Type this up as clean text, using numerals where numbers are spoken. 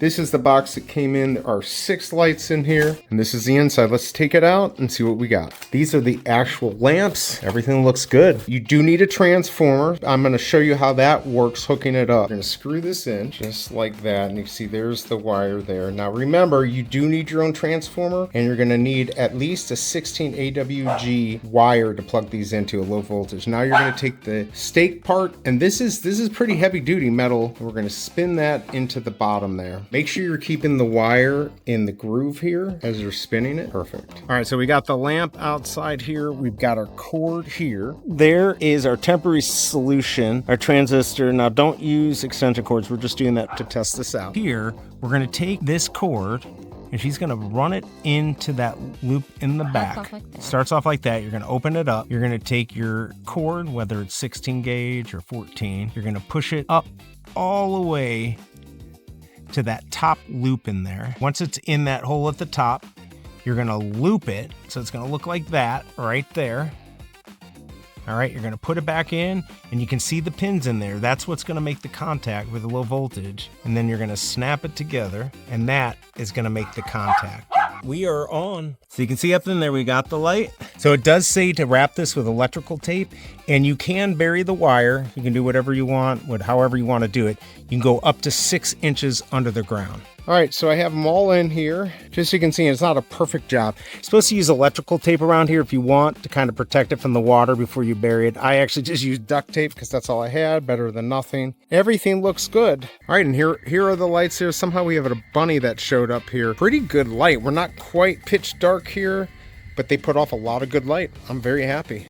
This is the box that came in. There are 6 lights in here, and this is the inside. Let's take it out and see what we got. These are the actual lamps. Everything looks good. You do need a transformer. I'm going to show you how that works, hooking it up. I'm going to screw this in just like that, and you see there's the wire there. Now remember, you do need your own transformer, and you're going to need at least a 16 AWG wire to plug these into a low voltage. Now you're going to take the stake part, and this is pretty heavy duty metal. We're going to spin that into the bottom there. Make sure you're keeping the wire in the groove here as you're spinning it. Perfect. All right, so we got the lamp outside here. We've got our cord here. There is our temporary solution, our transistor. Now don't use extension cords. We're just doing that to test this out. Here, we're going to take this cord, and she's going to run it into that loop in the back. Starts off like that. You're going to open it up. You're going to take your cord, whether it's 16 gauge or 14. You're going to push it up all the way to that top loop in there. Once it's in that hole at the top, you're going to loop it. So it's going to look like that right there. All right, you're going to put it back in, and you can see the pins in there. That's what's going to make the contact with the low voltage. And then you're going to snap it together, and that is going to make the contact. We are on. So you can see up in there we got the light. So it does say to wrap this with electrical tape, and you can bury the wire. You can do whatever you want, however you want to do it. You can go up to 6 inches under the ground. All right, so I have them all in here. Just so you can see, it's not a perfect job. You're supposed to use electrical tape around here if you want to kind of protect it from the water before you bury it. I actually just used duct tape because that's all I had, better than nothing. Everything looks good. All right, and here are the lights here. Somehow we have a bunny that showed up here. Pretty good light. We're not quite pitch dark here, but they put off a lot of good light. I'm very happy.